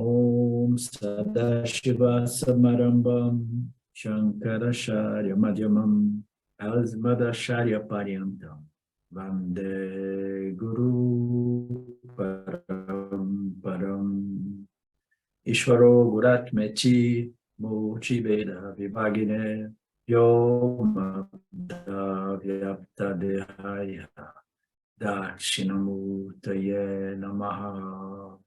Om Sadashiva Samarambam Shankaracharya Madhyamam Asmadacharya Paryantam Vande Guru Paramparam Ishvaro Guratmeti Murti Veda Vibhagine Yomada Vyapta Dehaya Dakshinamurtaye Namaha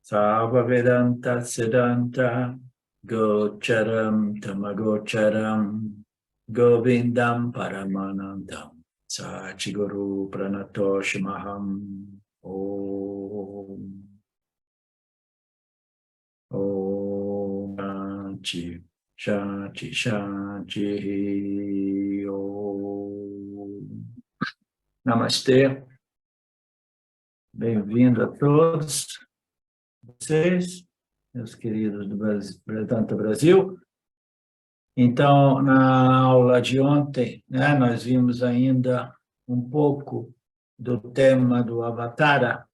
Sarva Vedanta Siddhanta Gocharam Tamagocharam Govindam Paramanandam Sachiguru Pranatoshimaham Om Om Shanti Shanti Shanti Om Namastê. Bem-vindo a todos vocês, meus queridos do Vedanta Brasil. Então, na aula de ontem, nós vimos ainda um pouco do tema do Avatara,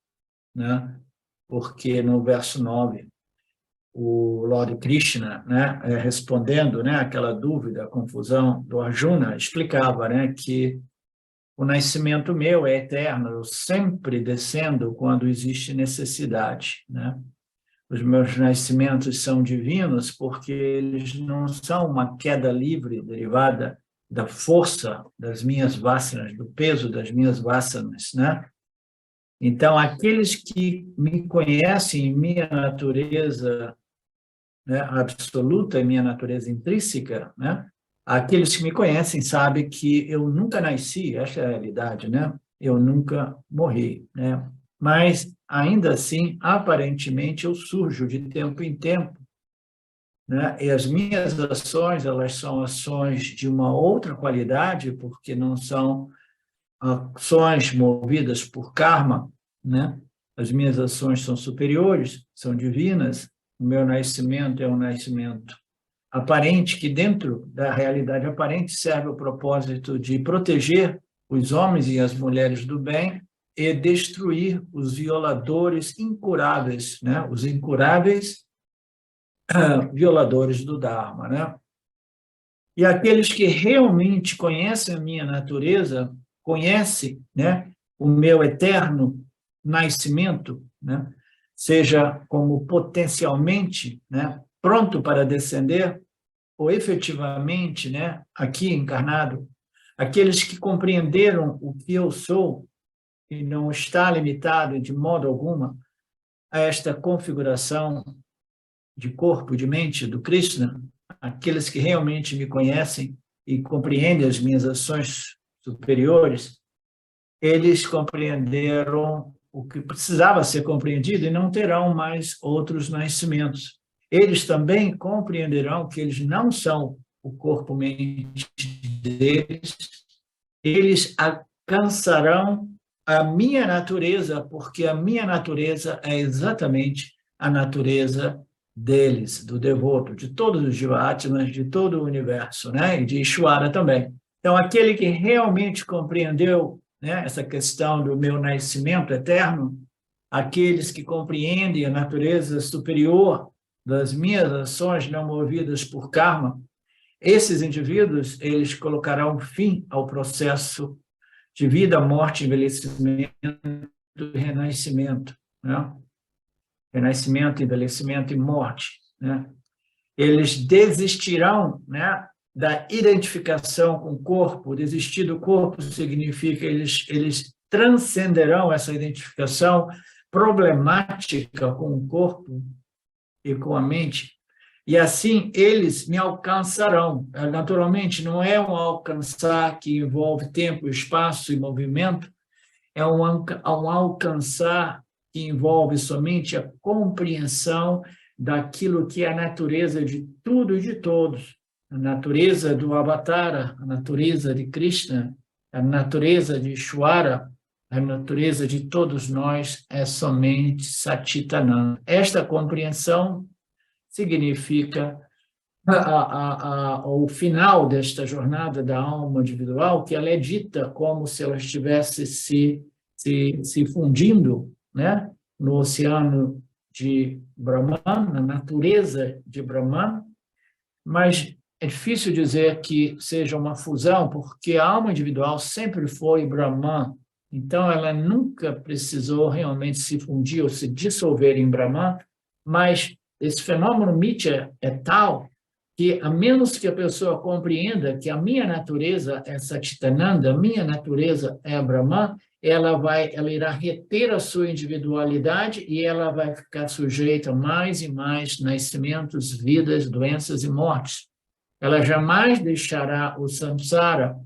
porque no verso 9, o Lord Krishna, respondendo aquela dúvida, a confusão do Arjuna, explicava que o nascimento meu é eterno, eu sempre descendo quando existe necessidade. Os meus nascimentos são divinos porque eles não são uma queda livre derivada da força das minhas vasanas, do peso das minhas vasanas. Então, aqueles que me conhecem em minha natureza absoluta, em minha natureza intrínseca, aqueles que me conhecem sabem que eu nunca nasci, essa é a realidade, eu nunca morri, mas, ainda assim, aparentemente, eu surjo de tempo em tempo, e as minhas ações, elas são ações de uma outra qualidade, porque não são ações movidas por karma, as minhas ações são superiores, são divinas, o meu nascimento é um nascimento aparente, que dentro da realidade aparente serve o propósito de proteger os homens e as mulheres do bem e destruir os violadores incuráveis, os incuráveis violadores do Dharma. E aqueles que realmente conhecem a minha natureza, conhecem o meu eterno nascimento, seja como potencialmente pronto para descender, ou efetivamente, aqui encarnado, aqueles que compreenderam o que eu sou e não está limitado de modo alguma a esta configuração de corpo, de mente do Krishna, aqueles que realmente me conhecem e compreendem as minhas ações superiores, eles compreenderam o que precisava ser compreendido e não terão mais outros nascimentos. Eles também compreenderão que eles não são o corpo-mente deles, eles alcançarão a minha natureza, porque a minha natureza é exatamente a natureza deles, do devoto, de todos os Jivatmas, de todo o universo, e de Ishvara também. Então, aquele que realmente compreendeu essa questão do meu nascimento eterno, aqueles que compreendem a natureza superior das minhas ações não movidas por karma, esses indivíduos, eles colocarão fim ao processo de vida, morte, envelhecimento e renascimento. Renascimento, envelhecimento e morte. Eles desistirão da identificação com o corpo. Desistir do corpo significa eles transcenderão essa identificação problemática com o corpo e com a mente, e assim eles me alcançarão. Naturalmente, não é um alcançar que envolve tempo, espaço e movimento, é um alcançar que envolve somente a compreensão daquilo que é a natureza de tudo e de todos, a natureza do Avatara, a natureza de Krishna, a natureza de Ishvara, a natureza de todos nós é somente Satitananda. Esta compreensão significa o final desta jornada da alma individual, que ela é dita como se ela estivesse se fundindo no oceano de Brahman, na natureza de Brahman, mas é difícil dizer que seja uma fusão, porque a alma individual sempre foi Brahman, então ela nunca precisou realmente se fundir ou se dissolver em Brahman, mas esse fenômeno Mithya é tal que, a menos que a pessoa compreenda que a minha natureza é Satchitananda, a minha natureza é Brahman, ela irá reter a sua individualidade e ela vai ficar sujeita a mais e mais nascimentos, vidas, doenças e mortes. Ela jamais deixará o samsara,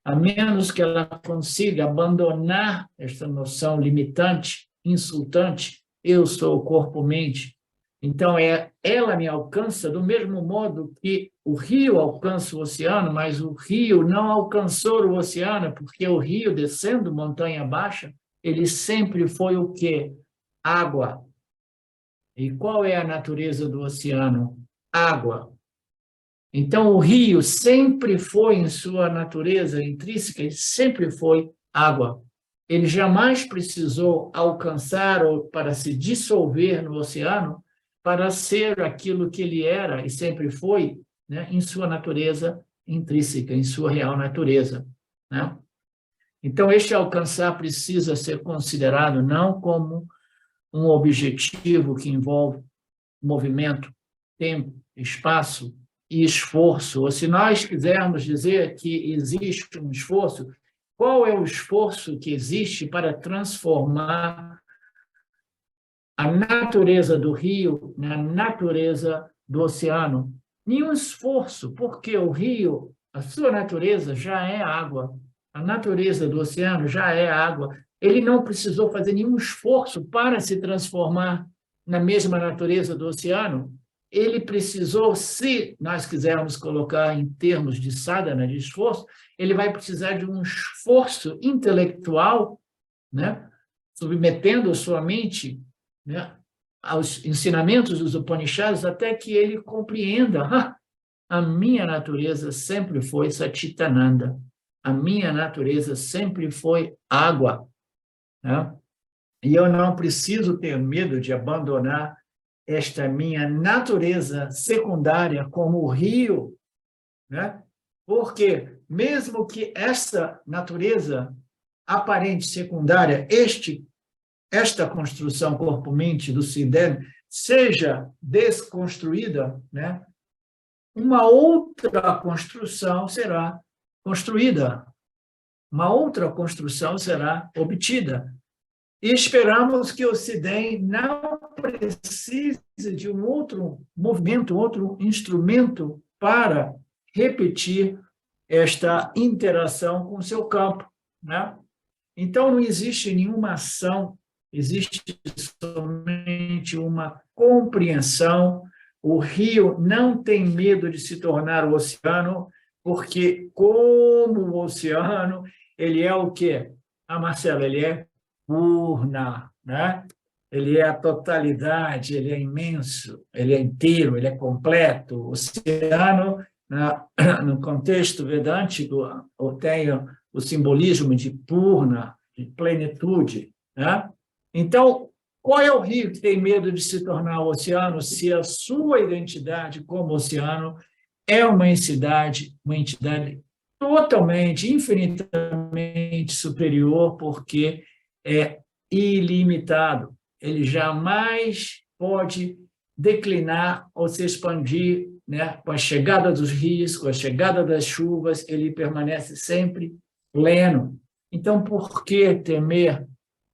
a menos que ela consiga abandonar esta noção limitante, insultante, eu sou o corpo-mente. Então, ela me alcança do mesmo modo que o rio alcança o oceano, mas o rio não alcançou o oceano, porque o rio, descendo montanha abaixo, ele sempre foi o quê? Água. E qual é a natureza do oceano? Água. Então, o rio sempre foi, em sua natureza intrínseca, ele sempre foi água. Ele jamais precisou alcançar ou para se dissolver no oceano para ser aquilo que ele era e sempre foi, né, em sua natureza intrínseca, em sua real natureza, né? Então, este alcançar precisa ser considerado não como um objetivo que envolve movimento, tempo, espaço e esforço. Ou se nós quisermos dizer que existe um esforço, qual é o esforço que existe para transformar a natureza do rio na natureza do oceano? Nenhum esforço, porque o rio, a sua natureza já é água, a natureza do oceano já é água. Ele não precisou fazer nenhum esforço para se transformar na mesma natureza do oceano. Ele precisou, se nós quisermos colocar em termos de sadhana, de esforço, ele vai precisar de um esforço intelectual, né, submetendo sua mente, né, aos ensinamentos dos Upanishads, até que ele compreenda: a minha natureza sempre foi Satchitananda, a minha natureza sempre foi água, né? E eu não preciso ter medo de abandonar esta minha natureza secundária como o rio, né? Porque mesmo que essa natureza aparente secundária, esta construção corpo-mente do Siddhanta seja desconstruída, né, uma outra construção será construída, uma outra construção será obtida. E esperamos que o Siddhanta não precise de um outro movimento, outro instrumento para repetir esta interação com o seu campo, né? Então, não existe nenhuma ação, existe somente uma compreensão. O rio não tem medo de se tornar o oceano, porque, como o oceano, ele é o quê? Marcelo, ele é Purna, né? Ele é a totalidade, ele é imenso, ele é inteiro, ele é completo. O oceano, no contexto vedântico, tem o simbolismo de Purna, de plenitude, né? Então, qual é o rio que tem medo de se tornar o oceano, se a sua identidade como oceano é uma entidade totalmente, infinitamente superior, porque é ilimitado. Ele jamais pode declinar ou se expandir, né? Com a chegada dos rios, com a chegada das chuvas, ele permanece sempre pleno. Então, por que temer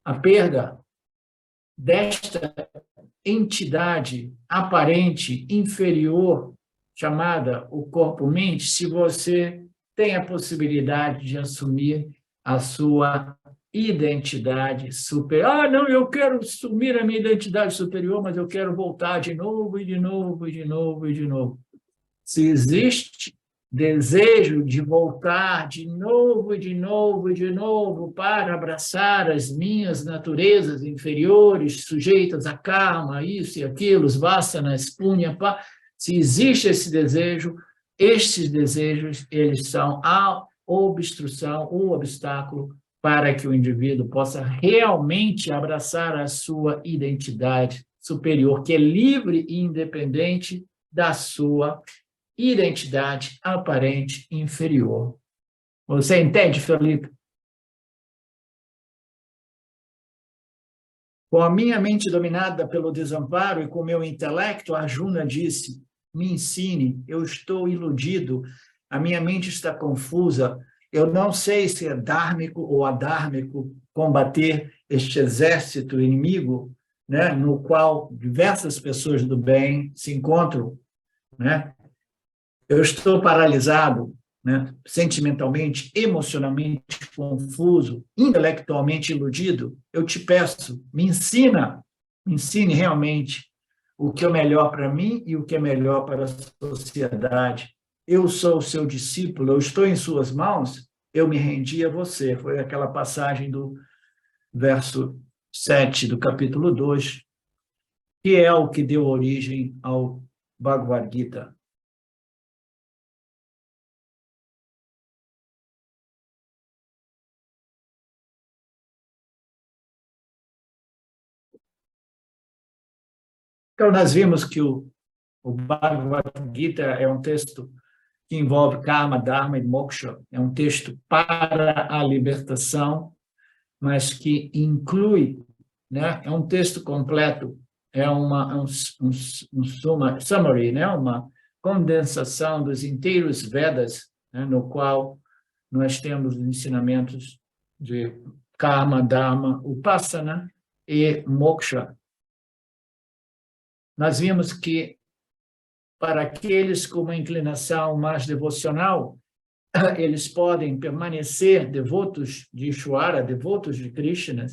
a perda desta entidade aparente, inferior, chamada o corpo-mente, se você tem a possibilidade de assumir a sua identidade superior? Não, eu quero assumir a minha identidade superior, mas eu quero voltar de novo, e de novo, e de novo, e de novo. Se existe desejo de voltar de novo, e de novo, e de novo, para abraçar as minhas naturezas inferiores, sujeitas a karma, isso e aquilo, os vasanas, punya, se existe esse desejo, estes desejos, eles são a obstrução, o obstáculo para que o indivíduo possa realmente abraçar a sua identidade superior, que é livre e independente da sua identidade aparente inferior. Você entende, Felipe? Com a minha mente dominada pelo desamparo e com meu intelecto, Arjuna disse: me ensine, eu estou iludido, a minha mente está confusa, eu não sei se é dármico ou adármico combater este exército inimigo, né, no qual diversas pessoas do bem se encontram, né? Eu estou paralisado, né, sentimentalmente, emocionalmente confuso, intelectualmente iludido. Eu te peço, me ensine realmente o que é melhor para mim e o que é melhor para a sociedade. Eu sou o seu discípulo, eu estou em suas mãos, eu me rendi a você. Foi aquela passagem do verso 7 do capítulo 2, que é o que deu origem ao Bhagavad Gita. Então, nós vimos que o Bhagavad Gita é um texto que envolve karma, dharma e moksha. É um texto para a libertação, mas que inclui, né? É um texto completo, é um summary, né? Uma condensação dos inteiros Vedas, né? No qual nós temos os ensinamentos de karma, dharma, upasana e moksha. Nós vimos que, para aqueles com uma inclinação mais devocional, eles podem permanecer devotos de Ishvara, devotos de Krishna,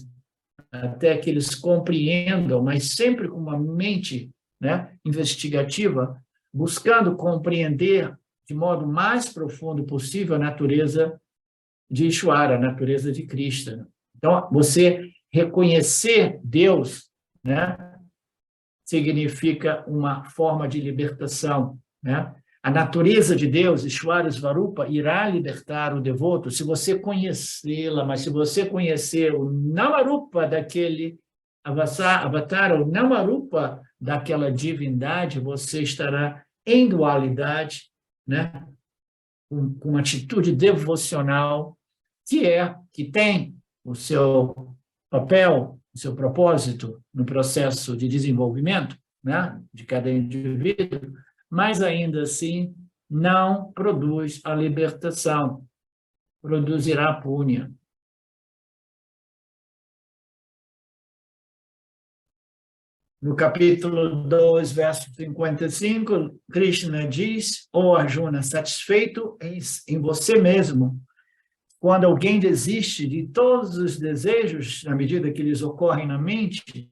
até que eles compreendam, mas sempre com uma mente, né, investigativa, buscando compreender de modo mais profundo possível a natureza de Ishvara, a natureza de Krishna. Então, você reconhecer Deus, né, significa uma forma de libertação, né? A natureza de Deus, Ishvara Svarupa, irá libertar o devoto se você conhecê-la, mas se você conhecer o Namarupa daquele avatar, o Namarupa daquela divindade, você estará em dualidade, né? Com uma atitude devocional que tem o seu papel, o seu propósito no processo de desenvolvimento, né, de cada indivíduo, mas ainda assim não produz a libertação, produzirá a púnia. No capítulo 2, verso 55, Krishna diz: ó Arjuna, satisfeito em você mesmo, quando alguém desiste de todos os desejos, na medida que eles ocorrem na mente,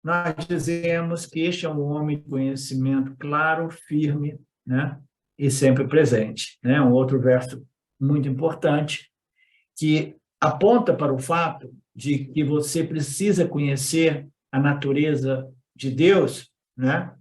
nós dizemos que este é um homem de conhecimento claro, firme, né? E sempre presente. Né? Um outro verso muito importante que aponta para o fato de que você precisa conhecer a natureza de Deus, né?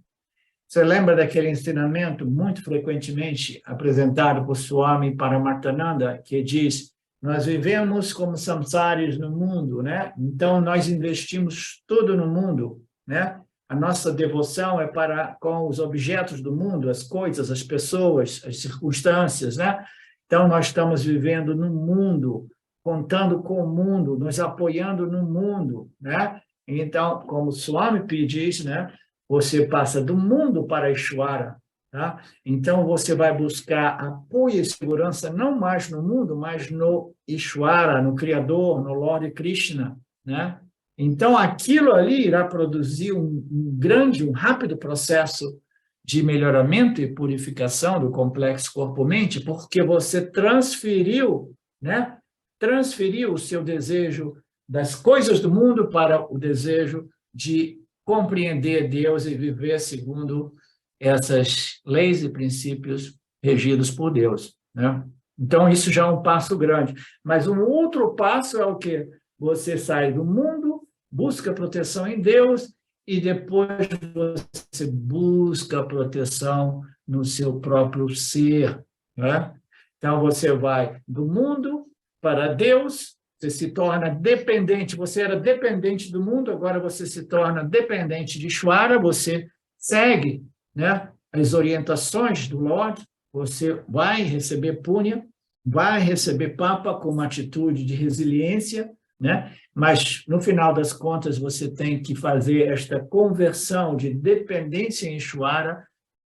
Você lembra daquele ensinamento muito frequentemente apresentado por Swami Paramarthananda, que diz: nós vivemos como samsários no mundo, né? Então nós investimos tudo no mundo, né? A nossa devoção é para com os objetos do mundo, as coisas, as pessoas, as circunstâncias, né? Então nós estamos vivendo no mundo, contando com o mundo, nos apoiando no mundo, né? Então, como Swami diz, né? Você passa do mundo para Ishvara, tá? Então, você vai buscar apoio e segurança não mais no mundo, mas no Ishvara, no Criador, no Lord Krishna, né? Então, aquilo ali irá produzir um rápido processo de melhoramento e purificação do complexo corpo-mente, porque você transferiu, né? Transferiu o seu desejo das coisas do mundo para o desejo de compreender Deus e viver segundo essas leis e princípios regidos por Deus, né? Então, isso já é um passo grande. Mas um outro passo é o quê? Você sai do mundo, busca proteção em Deus e depois você busca proteção no seu próprio ser, né? Então, você vai do mundo para Deus, você se torna dependente, você era dependente do mundo, agora você se torna dependente de Ishvara, você segue, né, as orientações do Lorde, você vai receber punha, vai receber papa com uma atitude de resiliência, né? Mas, no final das contas, você tem que fazer esta conversão de dependência em Ishvara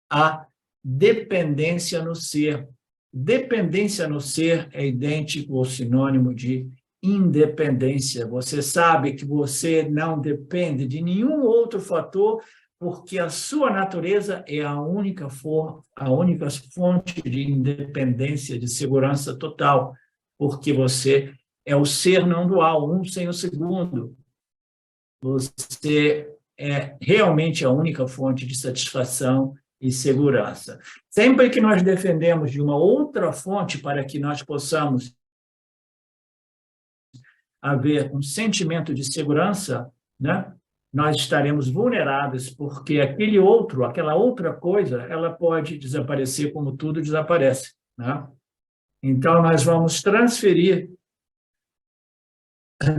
a dependência no ser. Dependência no ser é idêntico ou sinônimo de independência. Você sabe que você não depende de nenhum outro fator, porque a sua natureza é a única fonte de independência, de segurança total, porque você é o ser não dual, um sem o segundo. Você é realmente a única fonte de satisfação e segurança. Sempre que nós defendemos de uma outra fonte para que nós possamos haver um sentimento de segurança, né, nós estaremos vulneráveis, porque aquela outra coisa, ela pode desaparecer como tudo desaparece, né? Então, nós vamos transferir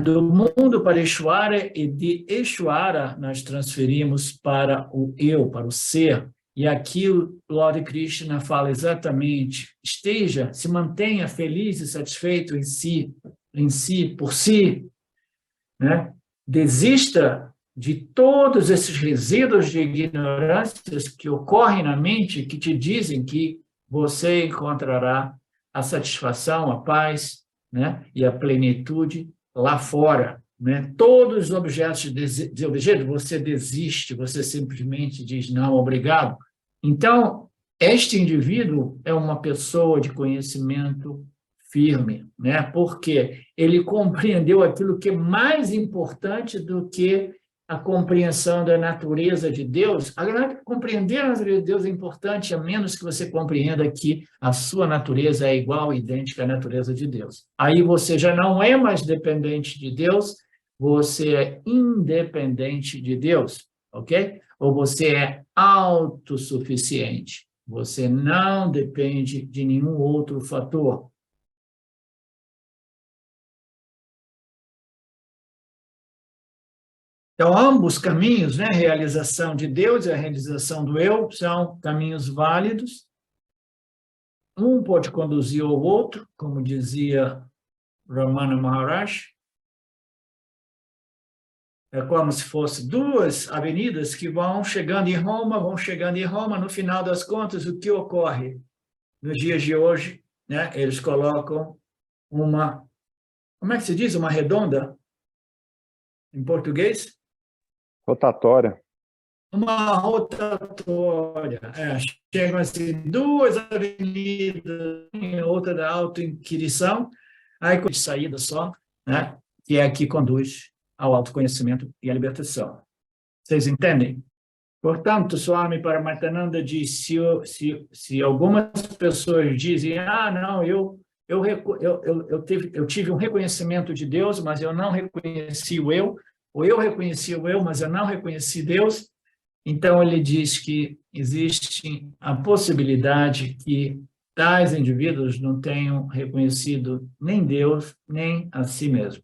do mundo para Ishvara e de Ishvara nós transferimos para o eu, para o ser. E aqui o Lord Krishna fala exatamente, se mantenha feliz e satisfeito em si, por si, né? Desista de todos esses resíduos de ignorâncias que ocorrem na mente, que te dizem que você encontrará a satisfação, a paz, né? E a plenitude lá fora, né? Todos os objetos de objeto, você desiste, você simplesmente diz não, obrigado. Então, este indivíduo é uma pessoa de conhecimento firme, né? Porque ele compreendeu aquilo que é mais importante do que a compreensão da natureza de Deus. Compreender a natureza de Deus é importante, a menos que você compreenda que a sua natureza é igual, idêntica à natureza de Deus. Aí você já não é mais dependente de Deus, você é independente de Deus, ok? Ou você é autossuficiente. Você não depende de nenhum outro fator. Então, ambos caminhos, né, a realização de Deus e a realização do eu, são caminhos válidos. Um pode conduzir ao outro, como dizia Ramana Maharaj. É como se fossem duas avenidas que vão chegando em Roma. No final das contas, o que ocorre nos dias de hoje, né, eles colocam uma, como é que se diz? Uma redonda, em português? Rotatória. Uma rotatória. Chegam assim, duas avenidas, outra da autoinquirição, aí com saída só, né, que é a que conduz ao autoconhecimento e à libertação. Vocês entendem? Portanto, Swami Paramahansa diz, se algumas pessoas dizem, não, eu tive um reconhecimento de Deus, mas eu não reconheci o eu, ou eu reconheci o eu, mas eu não reconheci Deus, então ele diz que existe a possibilidade que tais indivíduos não tenham reconhecido nem Deus, nem a si mesmo.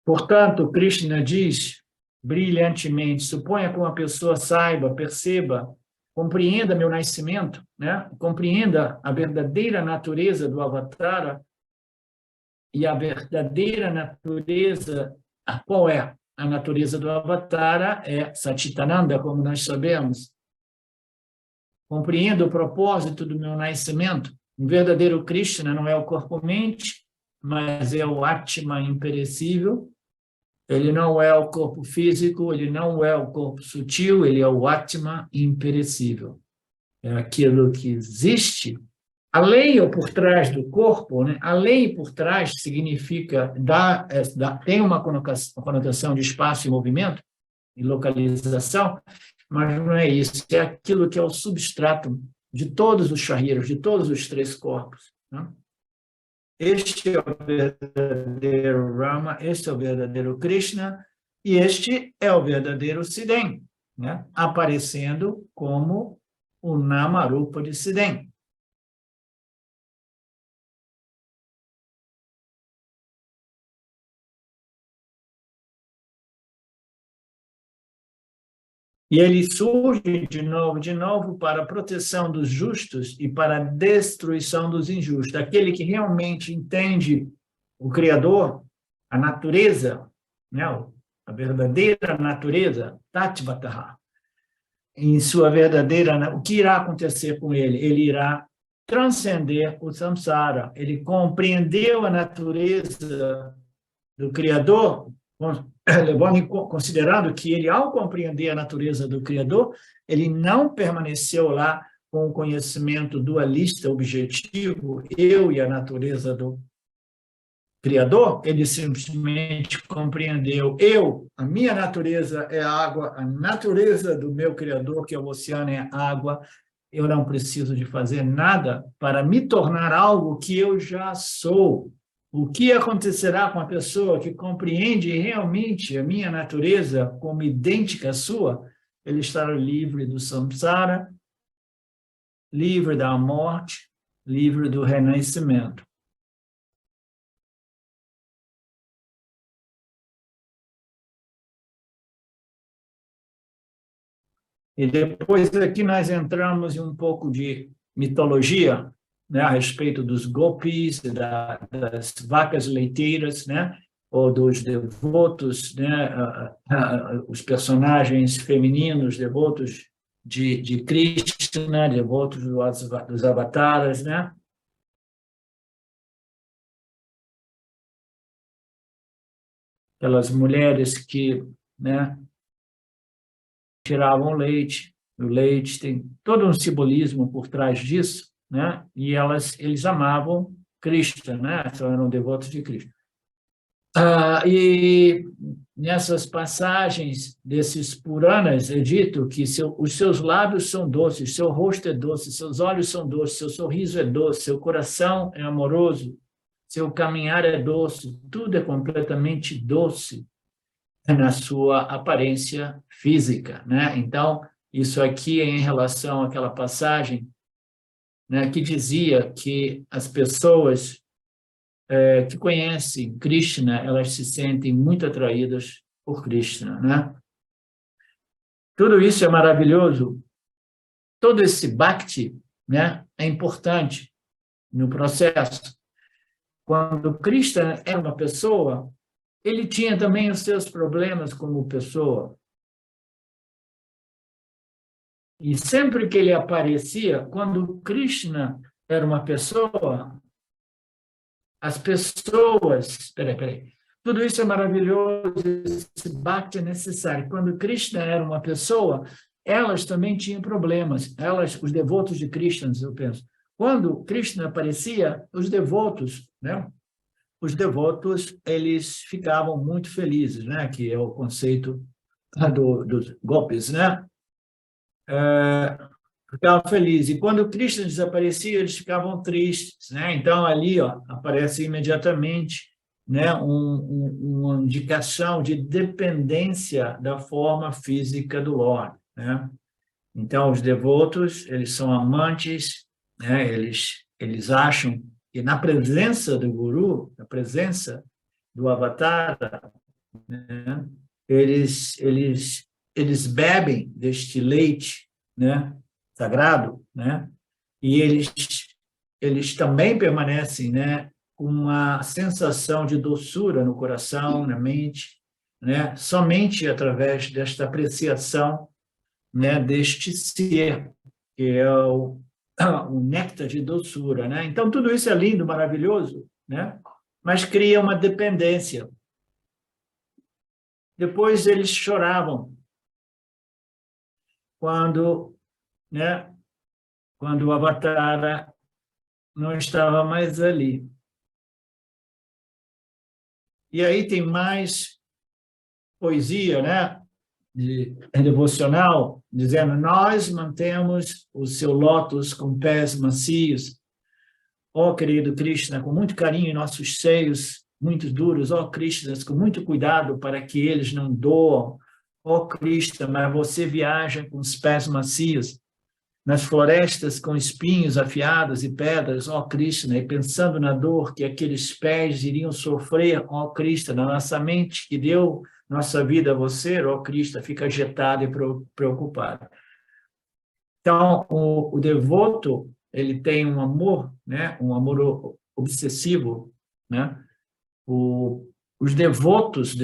Portanto, Krishna diz brilhantemente, suponha que uma pessoa saiba, perceba, compreenda meu nascimento, né? Compreenda a verdadeira natureza do Avatara, e a verdadeira natureza, qual é? A natureza do Avatara é Satchitananda, como nós sabemos. Compreenda o propósito do meu nascimento. O verdadeiro Krishna não é o corpo-mente, mas é o Atma imperecível. Ele não é o corpo físico, ele não é o corpo sutil, ele é o Atma imperecível. É aquilo que existe. A lei por trás do corpo, né? A lei por trás significa, tem uma conotação de espaço e movimento, e localização, mas não é isso. É aquilo que é o substrato de todos os shariras, de todos os três corpos, né? Este é o verdadeiro Rama, este é o verdadeiro Krishna, e este é o verdadeiro Siddhem. né, aparecendo como o Namarupa de Siddhem. E ele surge de novo para a proteção dos justos e para a destruição dos injustos. Aquele que realmente entende o Criador, a natureza, né, a verdadeira natureza, Tatvataha, em sua verdadeira... O que irá acontecer com ele? Ele irá transcender o samsara. Ele compreendeu a natureza do Criador, considerando que ele, ao compreender a natureza do Criador, ele não permaneceu lá com o conhecimento dualista objetivo, eu e a natureza do Criador, ele simplesmente compreendeu, a minha natureza é água, a natureza do meu Criador, que é o oceano, é água, eu não preciso de fazer nada para me tornar algo que eu já sou. O que acontecerá com a pessoa que compreende realmente a minha natureza como idêntica à sua? Ele estará livre do samsara, livre da morte, livre do renascimento. E depois aqui nós entramos em um pouco de mitologia, né, a respeito dos gopis, das vacas leiteiras, né, ou dos devotos, né, os personagens femininos, devotos de Krishna, devotos dos avataras, né? Aquelas mulheres que, né, tiravam leite, o leite tem todo um simbolismo por trás disso, né? E eles amavam Krishna, né? Então, eram devotos de Krishna. E nessas passagens desses Puranas é dito que os seus lábios são doces, seu rosto é doce, seus olhos são doces, seu sorriso é doce, seu coração é amoroso, seu caminhar é doce, tudo é completamente doce na sua aparência física, né? Então, isso aqui é em relação àquela passagem, né, que dizia que as pessoas que conhecem Krishna, elas se sentem muito atraídas por Krishna, né? Tudo isso é maravilhoso. Todo esse bhakti, né, é importante no processo. Quando Krishna era uma pessoa, ele tinha também os seus problemas como pessoa. E sempre que ele aparecia, quando Krishna era uma pessoa, as pessoas... Peraí. Tudo isso é maravilhoso, esse bhakti é necessário. Quando Krishna era uma pessoa, elas também tinham problemas. Os devotos de Krishna, eu penso. Quando Krishna aparecia, os devotos, né? Os devotos, eles ficavam muito felizes, né? Que é o conceito dos gopis, né? Ficavam felizes. E quando Krishna desaparecia, eles ficavam tristes, né? Então, ali, ó, aparece imediatamente, né, uma indicação de dependência da forma física do Lord, né? Então, os devotos, eles são amantes, né? Eles acham que na presença do Guru, na presença do Avatar, né, eles bebem deste leite, né, sagrado, né, e eles também permanecem, né, com uma sensação de doçura no coração, na mente, né, somente através desta apreciação, né, deste ser, que é o néctar de doçura, né? Então, tudo isso é lindo, maravilhoso, né? Mas cria uma dependência. Depois eles choravam quando, né, quando o Avatara não estava mais ali. E aí tem mais poesia, né, devocional, dizendo: nós mantemos o seu lótus com pés macios, ó querido Krishna, com muito carinho em nossos seios muito duros, ó Krishna, com muito cuidado para que eles não doam, ó Krishna, mas você viaja com os pés macios, nas florestas com espinhos afiados e pedras, ó Krishna, e pensando na dor que aqueles pés iriam sofrer, ó Krishna, na nossa mente que deu nossa vida a você, ó Krishna, fica agitado e preocupado. Então, o devoto, ele tem um amor, né? Um amor obsessivo, né? Os devotos,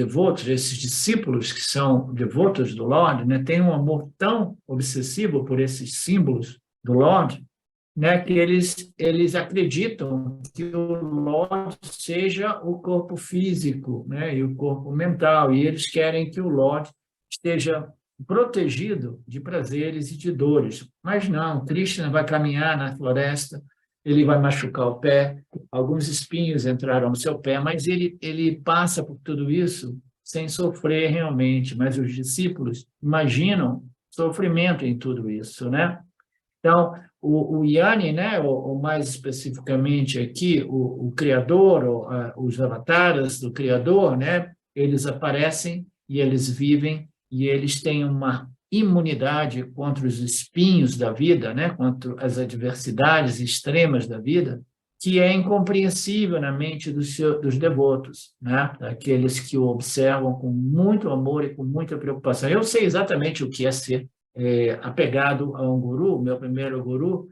esses discípulos que são devotos do Lord, né, têm um amor tão obsessivo por esses símbolos do Lord, né, que eles acreditam que o Lord seja o corpo físico, né, e o corpo mental, e eles querem que o Lord esteja protegido de prazeres e de dores. Mas não, Krishna vai caminhar na floresta, ele vai machucar o pé, alguns espinhos entraram no seu pé, mas ele passa por tudo isso sem sofrer realmente, mas os discípulos imaginam sofrimento em tudo isso, né? Então, o Yanni, né, ou mais especificamente aqui, o Criador, os avatares do Criador, né, eles aparecem e eles vivem e eles têm uma imunidade contra os espinhos da vida, né, contra as adversidades extremas da vida, que é incompreensível na mente dos devotos, né, daqueles que o observam com muito amor e com muita preocupação. Eu sei exatamente o que é ser apegado a um guru, meu primeiro guru,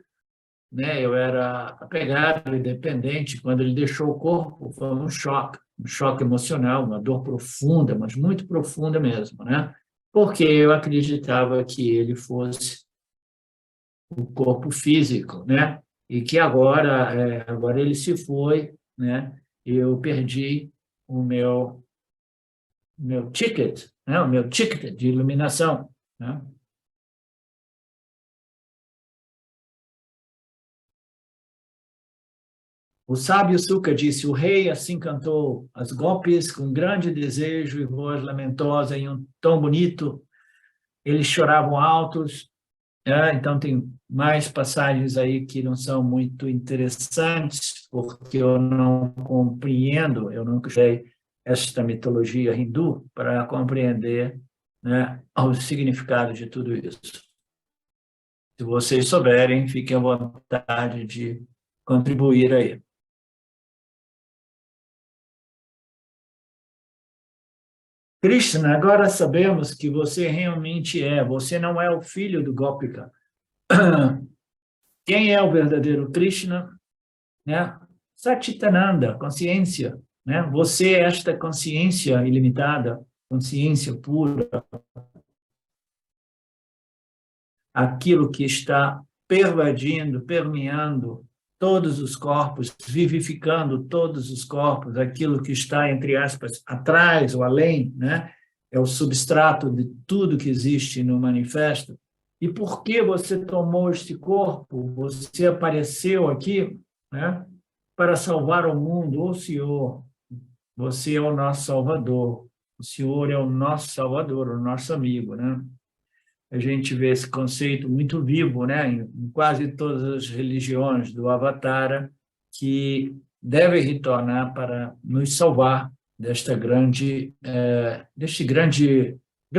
né, eu era apegado e dependente. Quando ele deixou o corpo, foi um choque emocional, uma dor profunda, mas muito profunda mesmo, né? Porque eu acreditava que ele fosse o corpo físico, né? E que agora ele se foi, né? Eu perdi o meu ticket, né? O meu ticket de iluminação, né? O sábio Suka disse: o rei assim cantou as golpes com grande desejo e voz lamentosa em um tom bonito. Eles choravam altos. Então, tem mais passagens aí que não são muito interessantes, porque eu não compreendo, eu nunca estudei esta mitologia hindu para compreender, né, o significado de tudo isso. Se vocês souberem, fiquem à vontade de contribuir aí. Krishna, agora sabemos que você realmente você não é o filho do Gopika. Quem é o verdadeiro Krishna? Né? Satchitananda, consciência. Né? Você é esta consciência ilimitada, consciência pura, aquilo que está pervadindo, permeando todos os corpos, vivificando todos os corpos, aquilo que está, entre aspas, atrás ou além, né? É o substrato de tudo que existe no manifesto. E por que você tomou este corpo? Você apareceu aqui, né? Para salvar o mundo. Ô Senhor, você é o nosso Salvador. O Senhor é o nosso Salvador, o nosso amigo, né? A gente vê esse conceito muito vivo, né, em quase todas as religiões do Avatara, que deve retornar para nos salvar desta grande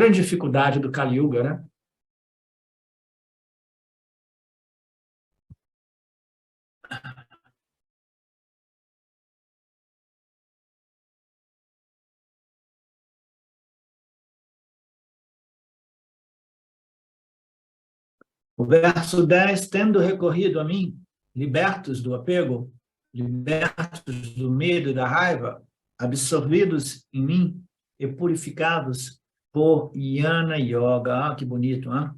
dificuldade do Kali Yuga, né? O verso 10, tendo recorrido a mim, libertos do apego, libertos do medo e da raiva, absorvidos em mim e purificados por Jnana Yoga. Ah, que bonito, hein?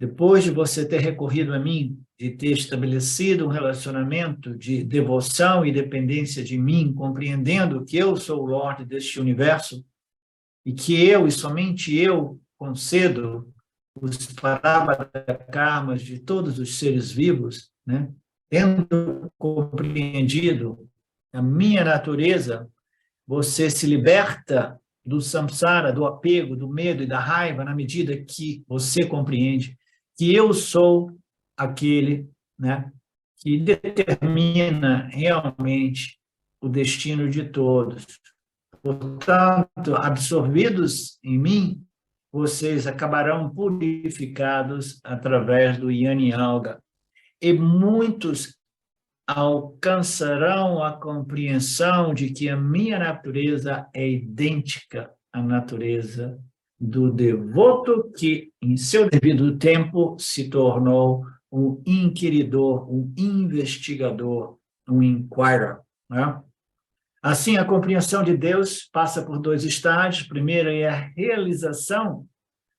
Depois de você ter recorrido a mim e ter estabelecido um relacionamento de devoção e dependência de mim, compreendendo que eu sou o Lorde deste universo e que eu e somente eu concedo os karmas de todos os seres vivos, né? Tendo compreendido a minha natureza, você se liberta do samsara, do apego, do medo e da raiva na medida que você compreende que eu sou aquele, né, que determina realmente o destino de todos. Portanto, absorvidos em mim, vocês acabarão purificados através do Yana Yoga. E muitos alcançarão a compreensão de que a minha natureza é idêntica à natureza do devoto que, em seu devido tempo, se tornou um inquiridor, um investigador, um inquirer, né? Assim, a compreensão de Deus passa por dois estágios. Primeiro é a realização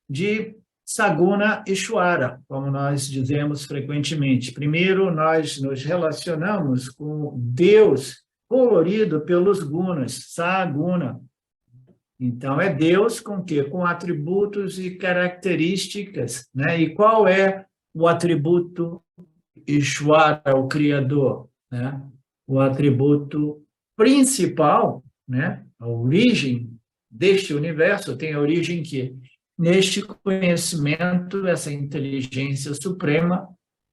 de Saguna Ishvara, como nós dizemos frequentemente. Primeiro, nós nos relacionamos com Deus colorido pelos gunas, Saguna. Então, é Deus com quê? Com atributos e características, né? E qual é o atributo Ishvara, o Criador, né? O atributo principal, né? A origem deste universo tem a origem que neste conhecimento, essa inteligência suprema,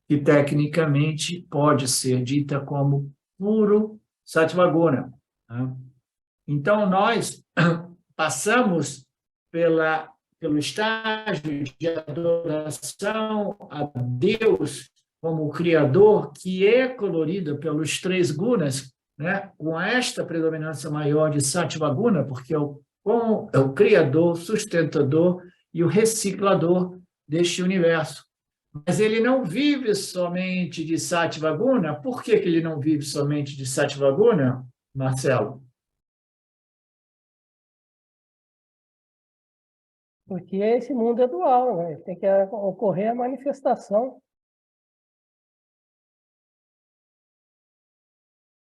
que tecnicamente pode ser dita como puro Sattvaguna, né? Então, nós passamos pelo estágio de adoração a Deus como Criador, que é colorido pelos três gunas, né? Com esta predominância maior de Sattvaguna, porque é o Criador, sustentador e o reciclador deste universo. Mas ele não vive somente de Sattvaguna. Por que ele não vive somente de Sattvaguna, Marcelo? Porque esse mundo é dual, né? Tem que ocorrer a manifestação.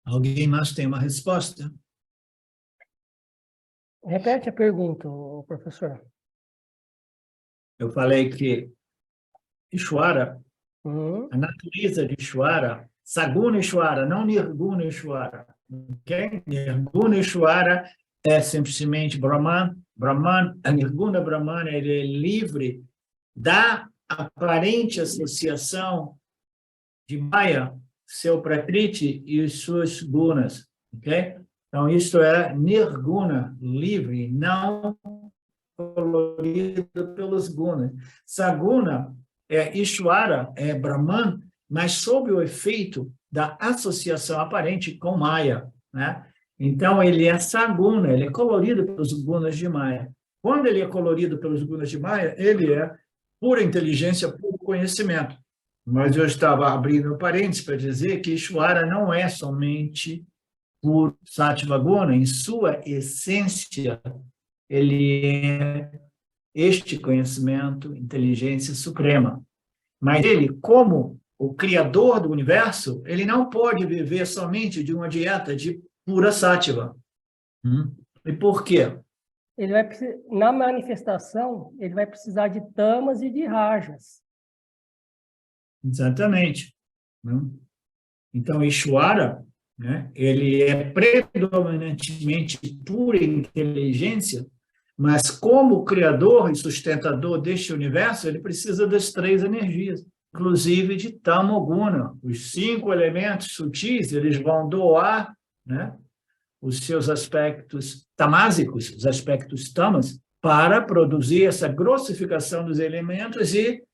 Alguém mais tem uma resposta? Repete a pergunta, professor. Eu falei que Ishvara, a natureza de Ishvara, Saguna Ishvara, não Nirguna Ishvara. Okay? Nirguna Ishvara é simplesmente Brahman. Brahman, a Nirguna Brahman, ele é livre da aparente associação de Maya, seu Prakriti e suas gunas. Okay? Então, isso é Nirguna, livre, não colorido pelos gunas. Saguna é Ishvara, é Brahman, mas sob o efeito da associação aparente com Maya, né? Então, ele é Saguna, ele é colorido pelos gunas de Maya. Quando ele é colorido pelos gunas de Maya, ele é pura inteligência, puro conhecimento. Mas eu estava abrindo parênteses para dizer que Ishvara não é somente por Sattvaguna, em sua essência, ele é este conhecimento, inteligência suprema. Mas ele, como o criador do universo, ele não pode viver somente de uma dieta de pura sattva. E por quê? Ele vai, na manifestação, ele vai precisar de tamas e de rajas. Exatamente. Então, Ishvara, né, ele é predominantemente pura inteligência, mas como criador e sustentador deste universo, ele precisa das três energias, inclusive de Tamoguna. Os 5 elementos sutis, eles vão doar, né, os seus aspectos tamásicos, os aspectos tamas, para produzir essa grossificação dos elementos e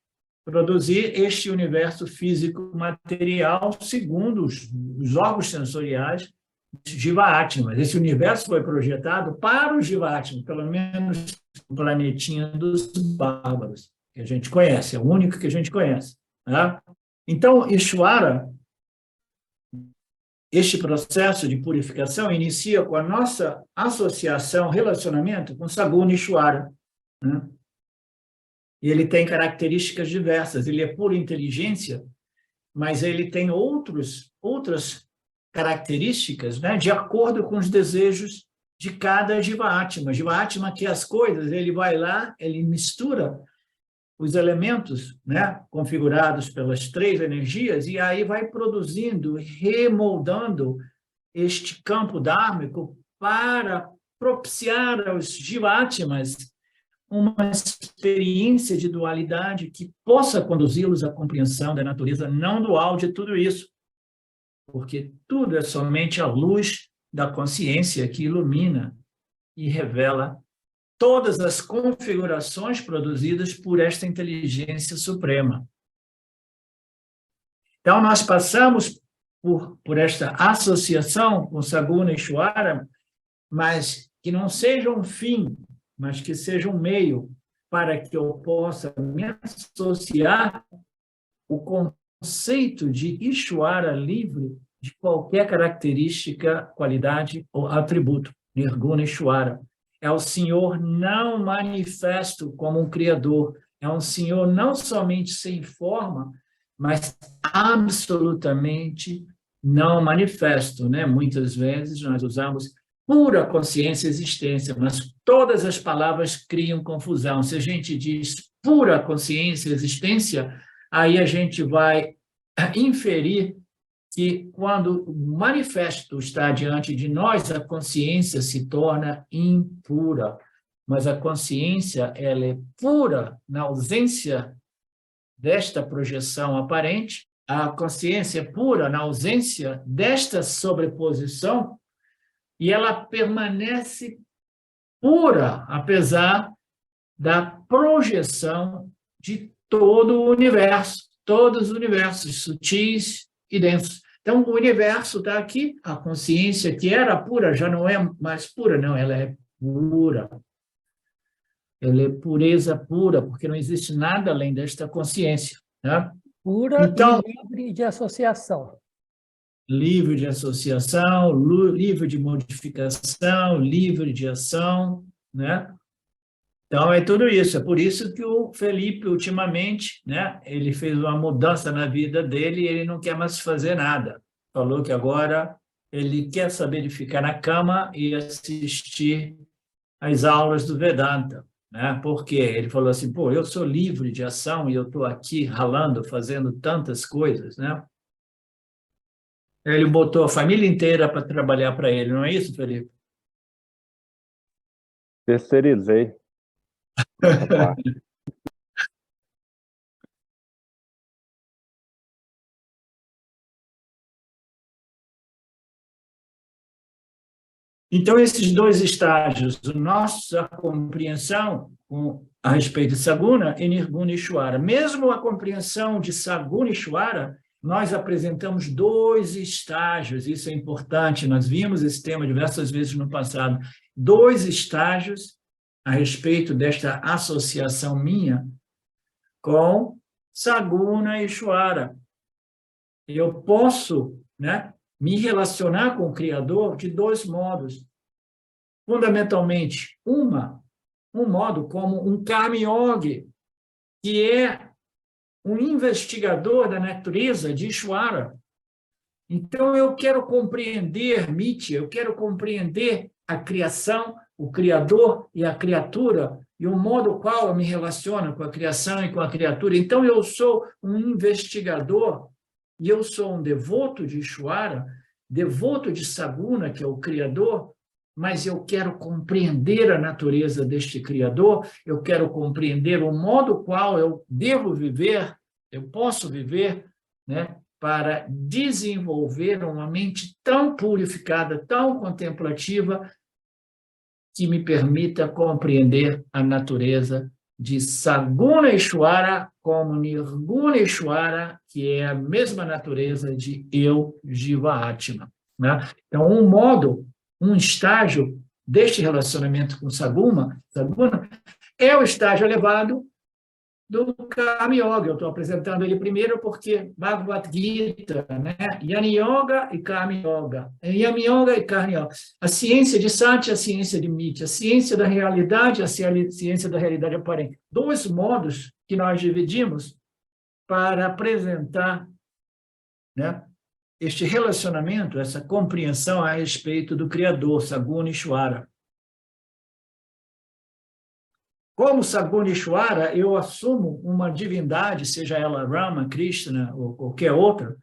produzir este universo físico material segundo os órgãos sensoriais Jiva-Atmas. Esse universo foi projetado para os Jiva-Atmas, pelo menos o planetinha dos bárbaros, que a gente conhece, é o único que a gente conhece. Né? Então, Ishvara, este processo de purificação inicia com a nossa associação, relacionamento com Saguna Ishvara. Né? E ele tem características diversas. Ele é pura inteligência, mas ele tem outras características, né, de acordo com os desejos de cada Jiva-Atma. Jiva-Atma que as coisas, ele vai lá, ele mistura os elementos, né, configurados pelas três energias, e aí vai produzindo, remoldando este campo dármico para propiciar aos Jiva-Atmas uma experiência de dualidade que possa conduzi-los à compreensão da natureza não dual de tudo isso. Porque tudo é somente a luz da consciência que ilumina e revela todas as configurações produzidas por esta inteligência suprema. Então, nós passamos por esta associação com Saguna Ishvara, mas que não seja um fim, mas que seja um meio para que eu possa me associar o conceito de Ishvara livre de qualquer característica, qualidade ou atributo. Nirguna Ishvara. É o Senhor não manifesto como um Criador. É um Senhor não somente sem forma, mas absolutamente não manifesto, né? Muitas vezes nós usamos pura consciência e existência, mas todas as palavras criam confusão. Se a gente diz pura consciência e existência, aí a gente vai inferir que quando o manifesto está diante de nós, a consciência se torna impura. Mas a consciência, ela é pura na ausência desta projeção aparente, a consciência é pura na ausência desta sobreposição, e ela permanece pura, apesar da projeção de todo o universo, todos os universos sutis e densos. Então, o universo está aqui, a consciência que era pura já não é mais pura, não, ela é pura. Ela é pureza pura, porque não existe nada além desta consciência, né? Pura então, e livre de associação. Livre de associação, livre de modificação, livre de ação, né? Então, é tudo isso. É por isso que o Felipe, ultimamente, né, ele fez uma mudança na vida dele e ele não quer mais fazer nada. Falou que agora ele quer saber de ficar na cama e assistir às aulas do Vedanta, né? Porque ele falou assim, pô, eu sou livre de ação e eu estou aqui ralando, fazendo tantas coisas, né? Ele botou a família inteira para trabalhar para ele, não é isso, Felipe? Terceirizei essa parte. Então, esses dois estágios, nossa compreensão a respeito de Saguna e Nirguna Ishvara. Mesmo a compreensão de Saguna Ishvara, nós apresentamos dois estágios, isso é importante, nós vimos esse tema diversas vezes no passado, dois estágios a respeito desta associação minha com Saguna Ishvara. Eu posso, né, me relacionar com o Criador de dois modos. Fundamentalmente, um modo como um Karma Yogi, que é um investigador da natureza de Ishvara. Então, eu quero compreender Mitya, eu quero compreender a criação, o Criador e a criatura, e o modo qual eu me relaciono com a criação e com a criatura. Então, eu sou um investigador e eu sou um devoto de Ishvara, devoto de Saguna, que é o Criador, mas eu quero compreender a natureza deste Criador, eu quero compreender o modo qual eu devo viver, eu posso viver, né, para desenvolver uma mente tão purificada, tão contemplativa, que me permita compreender a natureza de Saguna Ishvara como Nirguna Ishvara, que é a mesma natureza de eu, Jiva Atma, né? Então, um estágio deste relacionamento com Saguna é o estágio elevado do Karma Yoga. Eu estou apresentando ele primeiro porque Bhagavad Gita, né? Yani Yoga e Karma Yoga. Yami Yoga e Karma Yoga. A ciência de Satya, a ciência de Mithya, a ciência da realidade, a ciência da realidade aparente. Dois modos que nós dividimos para apresentar, né, este relacionamento, essa compreensão a respeito do Criador, Saguna Ishvara. Como Saguna Ishvara, eu assumo uma divindade, seja ela Rama, Krishna ou qualquer outra,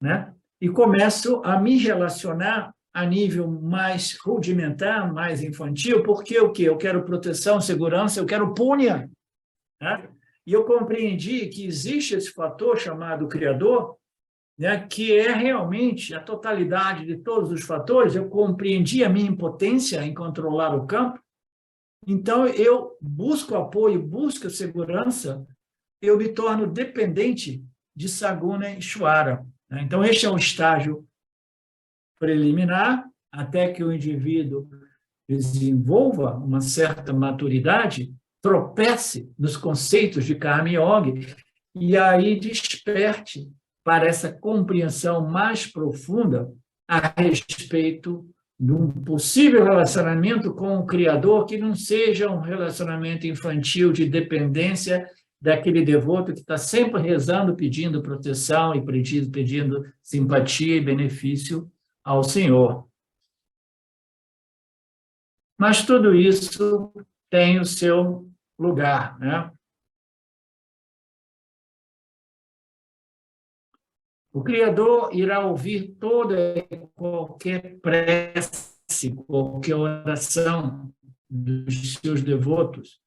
né? E começo a me relacionar a nível mais rudimentar, mais infantil, porque o quê? Eu quero proteção, segurança, eu quero punya, né? E eu compreendi que existe esse fator chamado Criador, né, que é realmente a totalidade de todos os fatores. Eu compreendi a minha impotência em controlar o campo, Então, eu busco apoio, busco segurança, eu me torno dependente de Saguna Ishvara. Então, este é um estágio preliminar, até que o indivíduo desenvolva uma certa maturidade, tropece nos conceitos de Karma Yoga e aí desperte para essa compreensão mais profunda a respeito de um possível relacionamento com o Criador que não seja um relacionamento infantil de dependência daquele devoto que está sempre rezando, pedindo proteção e pedindo simpatia e benefício ao Senhor. Mas tudo isso tem o seu lugar, né? O Criador irá ouvir toda e qualquer prece, qualquer oração dos seus devotos.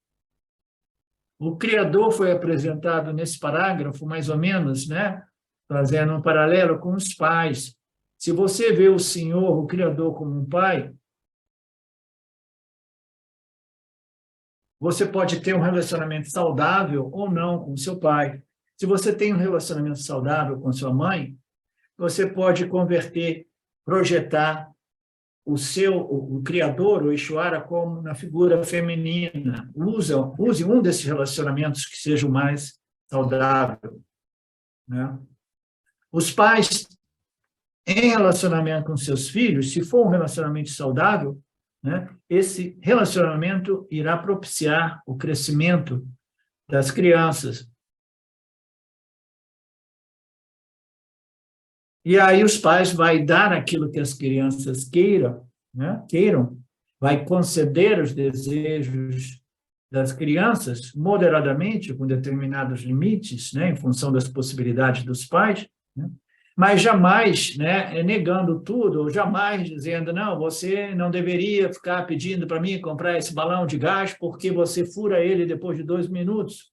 O Criador foi apresentado nesse parágrafo, mais ou menos, né? Fazendo um paralelo com os pais. Se você vê o Senhor, o Criador, como um pai, você pode ter um relacionamento saudável ou não com seu pai. Se você tem um relacionamento saudável com sua mãe, você pode converter, projetar o Criador, o Ishvara, como na figura feminina. Use um desses relacionamentos que seja o mais saudável, né? Os pais, em relacionamento com seus filhos, se for um relacionamento saudável, né, esse relacionamento irá propiciar o crescimento das crianças. E aí os pais vão dar aquilo que as crianças queiram, né? Vai conceder os desejos das crianças moderadamente, com determinados limites, né? Em função das possibilidades dos pais, né? Mas jamais, né, negando tudo, ou jamais dizendo, não, você não deveria ficar pedindo para mim comprar esse balão de gás porque você fura ele depois de 2 minutos.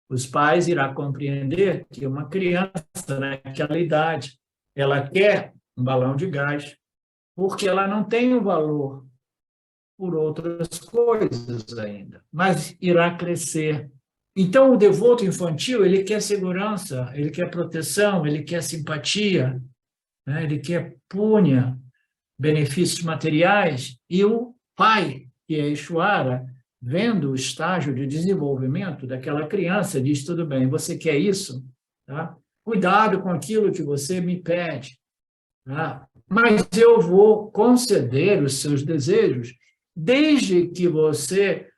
Os pais irão compreender que uma criança, naquela idade, ela quer um balão de gás porque ela não tem o valor por outras coisas ainda, mas irá crescer. Então, o devoto infantil, ele quer segurança, ele quer proteção, ele quer simpatia, né? Ele quer púnia, benefícios materiais, e o pai, que é Ishvara, vendo o estágio de desenvolvimento daquela criança, diz, tudo bem, você quer isso? Tá? Cuidado com aquilo que você me pede. Tá? Mas eu vou conceder os seus desejos, desde que você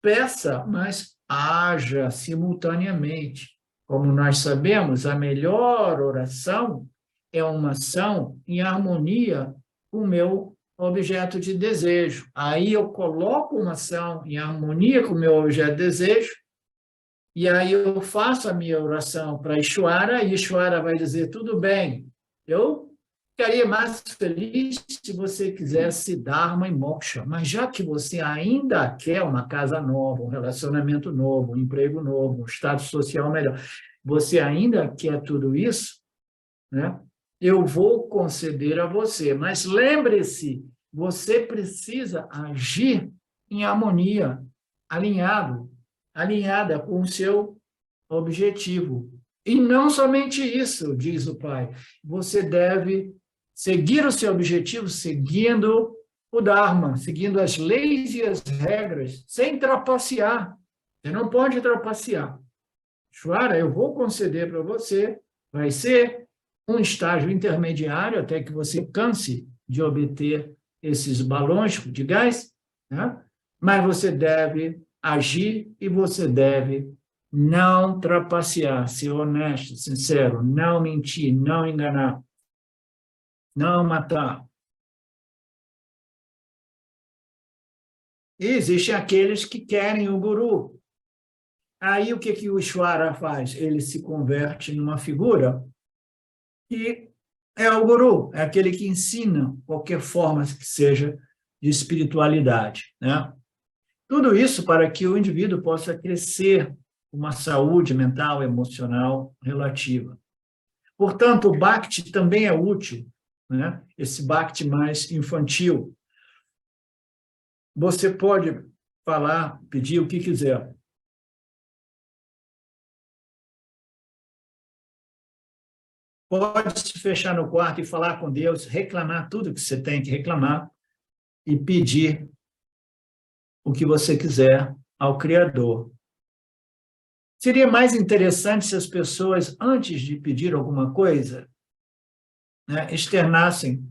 peça, mas haja simultaneamente. Como nós sabemos, a melhor oração é uma ação em harmonia com o meu objeto de desejo. Aí eu coloco uma ação em harmonia com o meu objeto de desejo, e aí eu faço a minha oração para Ishvara, e Ishvara vai dizer, tudo bem, eu ficaria mais feliz se você quisesse Dharma e Moksha, mas já que você ainda quer uma casa nova, um relacionamento novo, um emprego novo, um status social melhor, você ainda quer tudo isso, né? Eu vou conceder a você, mas lembre-se, você precisa agir em harmonia, alinhada com o seu objetivo. E não somente isso, diz o pai, você deve seguir o seu objetivo seguindo o Dharma, seguindo as leis e as regras, sem trapacear. Você não pode trapacear. Ishvara, eu vou conceder para você, vai ser um estágio intermediário até que você canse de obter esses balões de gás, né? Mas você deve agir e você deve não trapacear, ser honesto, sincero, não mentir, não enganar, não matar. E existem aqueles que querem o guru. Aí o que o Ishvara faz? Ele se converte numa figura que é o guru, é aquele que ensina qualquer forma que seja de espiritualidade, né? Tudo isso para que o indivíduo possa crescer com uma saúde mental, emocional relativa. Portanto, o Bhakti também é útil, né? Esse Bhakti mais infantil. Você pode falar, pedir o que quiser. Pode se fechar no quarto e falar com Deus, reclamar tudo que você tem que reclamar e pedir o que você quiser ao Criador. Seria mais interessante se as pessoas, antes de pedir alguma coisa, né, externassem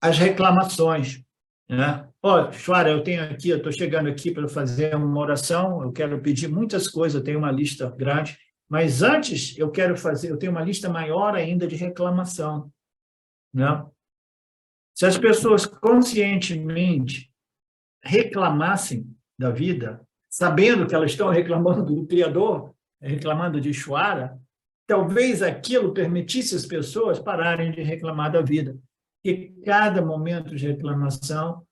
as reclamações. Né? Ó, Shwara, eu estou chegando aqui para fazer uma oração, eu quero pedir muitas coisas, eu tenho uma lista grande, mas antes eu tenho uma lista maior ainda de reclamação. Né? Se as pessoas conscientemente reclamassem da vida, sabendo que elas estão reclamando do Criador, reclamando de Shwara, talvez aquilo permitisse as pessoas pararem de reclamar da vida. E cada momento de reclamação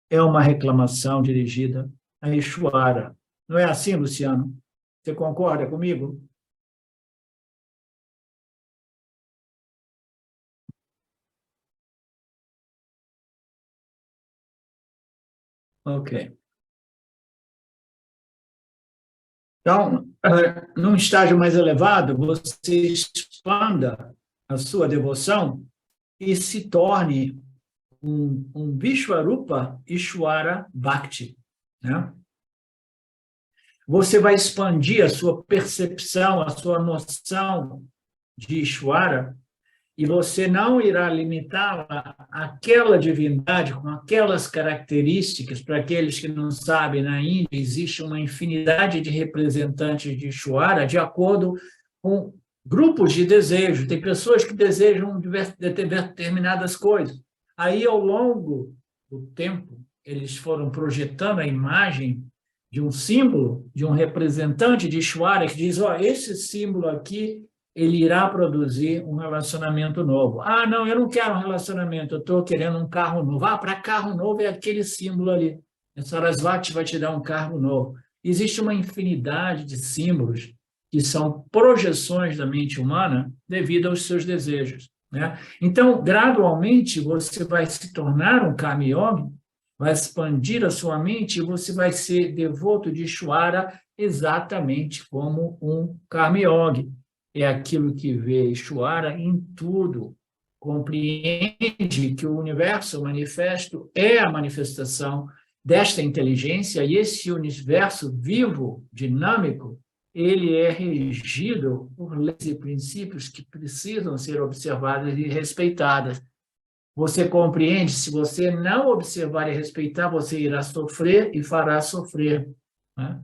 é uma reclamação dirigida a Ishvara. Não é assim, Luciano? Você concorda comigo? Ok. Então, num estágio mais elevado, você expanda a sua devoção e se torne um Vishwarupa Ishwara Bhakti. Né? Você vai expandir a sua percepção, a sua noção de Ishwara, e você não irá limitá-la àquela divindade com aquelas características. Para aqueles que não sabem, na Índia existe uma infinidade de representantes de Ishwara de acordo com grupos de desejo. Tem pessoas que desejam determinadas coisas. Aí, ao longo do tempo, eles foram projetando a imagem de um símbolo, de um representante de Ishwara, que diz, ó, esse símbolo aqui ele irá produzir um relacionamento novo. Ah, não, eu não quero um relacionamento, eu estou querendo um carro novo. Ah, para carro novo é aquele símbolo ali. A Sarasvati vai te dar um carro novo. Existe uma infinidade de símbolos que são projeções da mente humana devido aos seus desejos. Né? Então, gradualmente, você vai se tornar um Karma Yogi, vai expandir a sua mente e você vai ser devoto de Ishvara exatamente como um Karma Yogi. É aquilo que vê Ishvara em tudo, compreende que o universo manifesto é a manifestação desta inteligência, e esse universo vivo, dinâmico, ele é regido por leis e princípios que precisam ser observadas e respeitadas. Você compreende? Se você não observar e respeitar, você irá sofrer e fará sofrer. Né?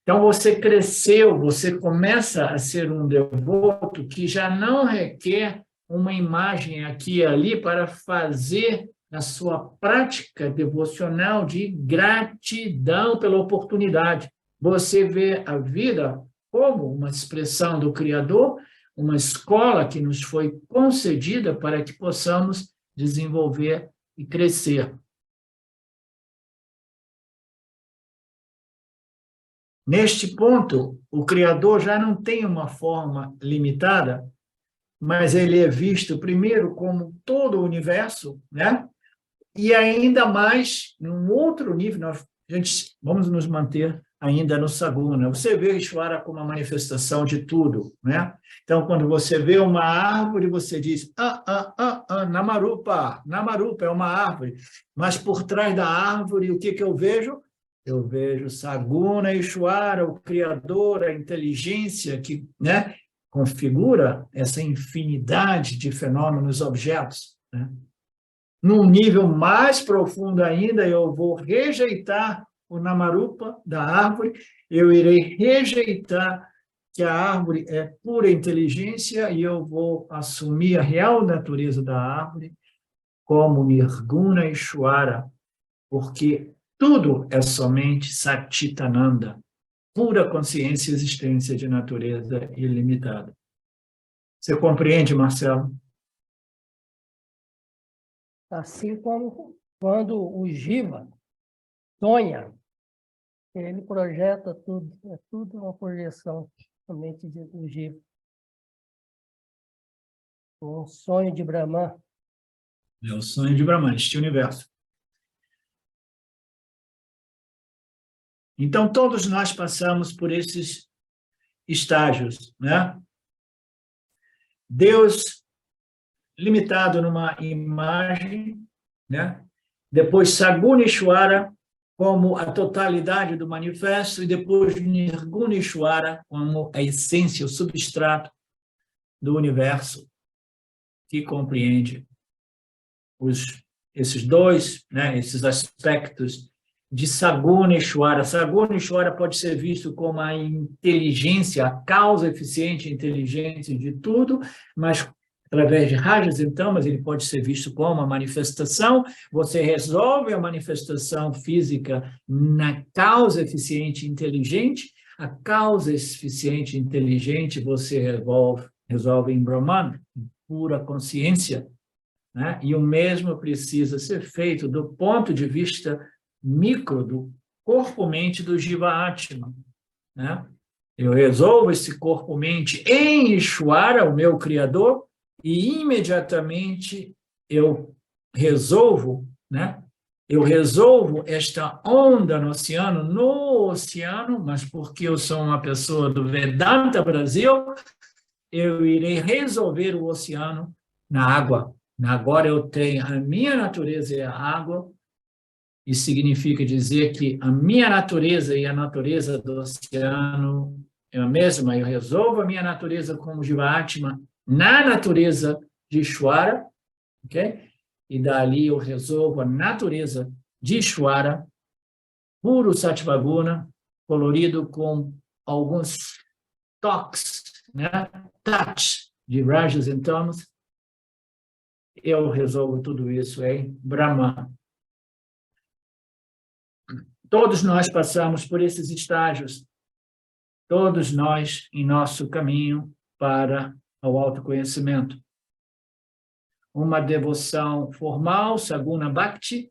Então, você cresceu, você começa a ser um devoto que já não requer uma imagem aqui e ali para fazer a sua prática devocional de gratidão pela oportunidade. Você vê a vida como uma expressão do Criador, uma escola que nos foi concedida para que possamos desenvolver e crescer. Neste ponto, o Criador já não tem uma forma limitada, mas ele é visto primeiro como todo o universo, né? E ainda mais, num outro nível, vamos nos manter ainda no Saguna. Você vê Ishvara como uma manifestação de tudo, né? Então, quando você vê uma árvore, você diz, Namarupa, Namarupa é uma árvore. Mas por trás da árvore, o que eu vejo? Eu vejo Saguna Ishvara, o Criador, a inteligência que, né, configura essa infinidade de fenômenos, objetos, né? Num nível mais profundo ainda, eu vou rejeitar o Namarupa da árvore, eu irei rejeitar que a árvore é pura inteligência e eu vou assumir a real natureza da árvore como Nirguna Ishvara, porque tudo é somente Satchitananda, pura consciência e existência de natureza ilimitada. Você compreende, Marcelo? Assim como quando o Jiva sonha, ele projeta tudo, é tudo uma projeção da mente do Jiva. Um sonho de Brahman. É o sonho de Brahman, este universo. Então, todos nós passamos por esses estágios, né? Deus limitado numa imagem, né? Depois Saguneshwara como a totalidade do manifesto e depois Nirguneshwara como a essência, o substrato do universo que compreende esses dois, né? Esses aspectos de Saguneshwara. Saguneshwara pode ser visto como a inteligência, a causa eficiente e inteligente de tudo, mas através de rajas e tamas ele pode ser visto como a manifestação. Você resolve a manifestação física na causa eficiente e inteligente, a causa eficiente e inteligente você resolve em Brahman, em pura consciência, né? E o mesmo precisa ser feito do ponto de vista micro do corpo-mente do Jiva-Atma, né? Eu resolvo esse corpo-mente em Ishvara, o meu Criador, e imediatamente eu resolvo, né? Eu resolvo esta onda no oceano, mas porque eu sou uma pessoa do Vedanta Brasil, eu irei resolver o oceano na água. Agora eu tenho a minha natureza é a água. Isso significa dizer que a minha natureza e a natureza do oceano é a mesma. Eu resolvo a minha natureza como Jiva-Atma na natureza de Ishvara, ok? E dali eu resolvo a natureza de Ishvara, puro Sattvaguna, colorido com alguns toques, né? Touch de Rajas e Tamas. Eu resolvo tudo isso em Brahman. Todos nós passamos por esses estágios, todos nós em nosso caminho para o autoconhecimento. Uma devoção formal, Saguna Bhakti,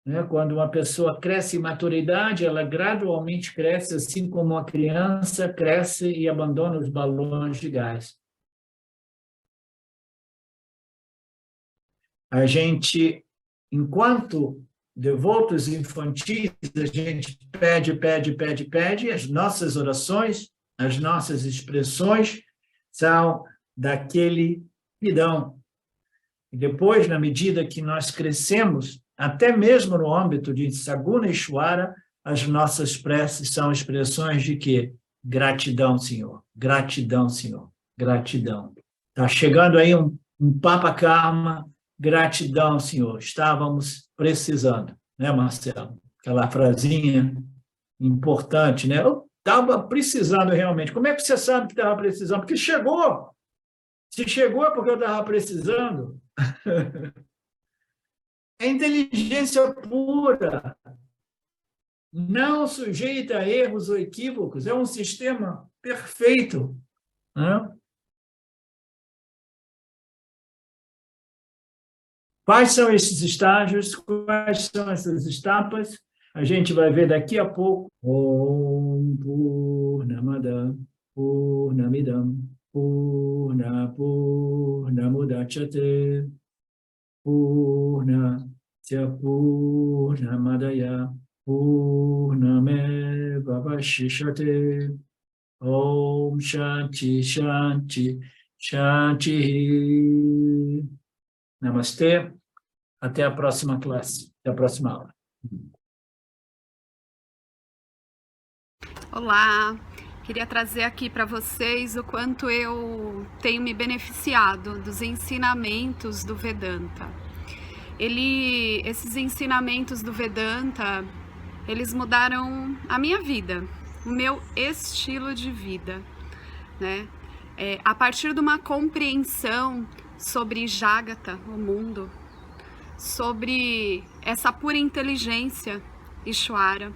né? Quando uma pessoa cresce em maturidade, ela gradualmente cresce, assim como uma criança cresce e abandona os balões de gás. A gente, enquanto devotos infantis, a gente pede, as nossas orações, as nossas expressões são daquele pidão. E depois, na medida que nós crescemos, até mesmo no âmbito de Saguneshwara, as nossas preces são expressões de quê? Gratidão, Senhor. Gratidão, Senhor. Gratidão. Está chegando aí um Papa Karma. Gratidão, Senhor. Estávamos precisando, né, Marcelo? Aquela frasinha importante, né? Eu estava precisando realmente. Como é que você sabe que estava precisando? Porque chegou. Se chegou é porque eu estava precisando. É inteligência pura. Não sujeita a erros ou equívocos. É um sistema perfeito, né? Quais são esses estágios? Quais são essas etapas? A gente vai ver daqui a pouco. Om Purnamada Purnamidam Purnamudachyate Purnasya Purnamadaya Purnameva Vashishyate. Om Shanti Shanti Shanti. Namastê. Até a próxima classe, até a próxima aula. Olá, queria trazer aqui para vocês o quanto eu tenho me beneficiado dos ensinamentos do Vedanta. Esses ensinamentos do Vedanta, eles mudaram a minha vida, o meu estilo de vida, né? A partir de uma compreensão sobre Jagata, o mundo, sobre essa pura inteligência, Ishvara,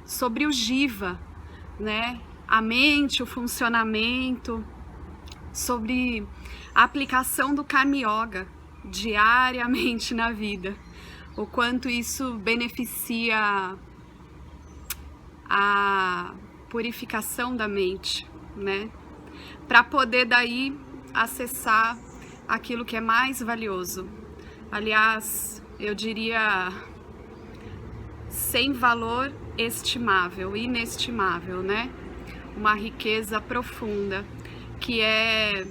sobre o Jiva, né? A mente, o funcionamento, sobre a aplicação do Karma Yoga diariamente na vida, o quanto isso beneficia a purificação da mente, né? Para poder daí acessar aquilo que é mais valioso. Aliás, eu diria sem valor inestimável, né? Uma riqueza profunda, que é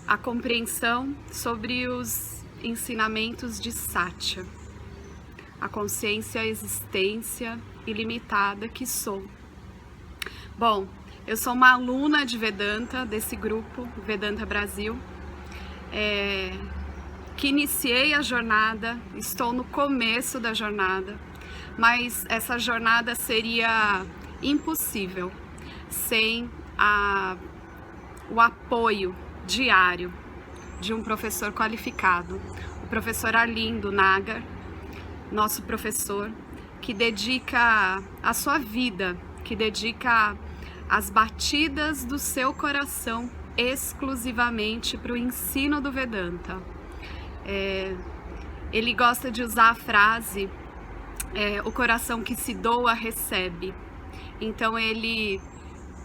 a compreensão sobre os ensinamentos de Satya, a consciência, a existência ilimitada que sou. Bom, eu sou uma aluna de Vedanta, desse grupo, Vedanta Brasil, que iniciei a jornada, estou no começo da jornada, mas essa jornada seria impossível sem o apoio diário de um professor qualificado, o professor Arlindo Nagar, nosso professor, que dedica a sua vida, que dedica as batidas do seu coração exclusivamente para o ensino do Vedanta. Ele gosta de usar a frase, o coração que se doa recebe. Então ele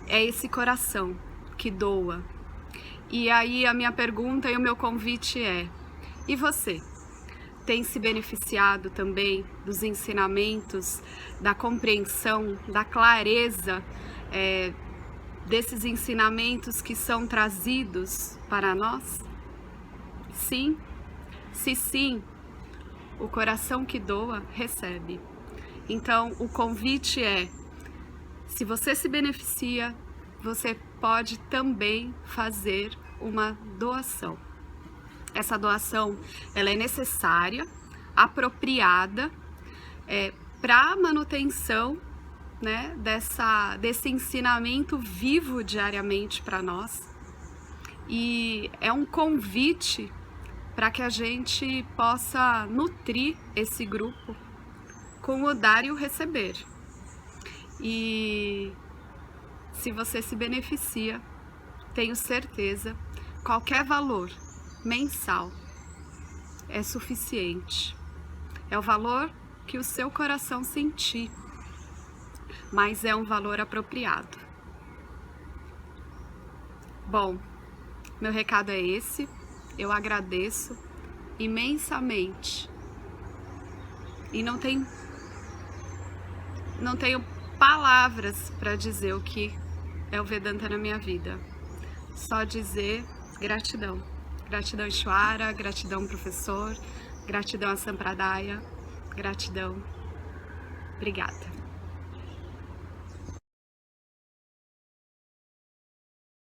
é esse coração que doa. E aí a minha pergunta e o meu convite é: e você? Tem se beneficiado também dos ensinamentos, da compreensão, da clareza desses ensinamentos que são trazidos para nós? Sim? Se sim, o coração que doa recebe. Então o convite é: se você se beneficia, você pode também fazer uma doação. Essa doação, ela é necessária, apropriada, para a manutenção, né, desse ensinamento vivo diariamente para nós. E é um convite para que a gente possa nutrir esse grupo com o dar e o receber. E se você se beneficia, tenho certeza, qualquer valor mensal é suficiente. É o valor que o seu coração sentir, mas é um valor apropriado. Bom, meu recado é esse. Eu agradeço imensamente e não tenho palavras para dizer o que é o Vedanta na minha vida. Só dizer gratidão. Gratidão Ishwara, gratidão professor, gratidão a Sampradaya, gratidão. Obrigada.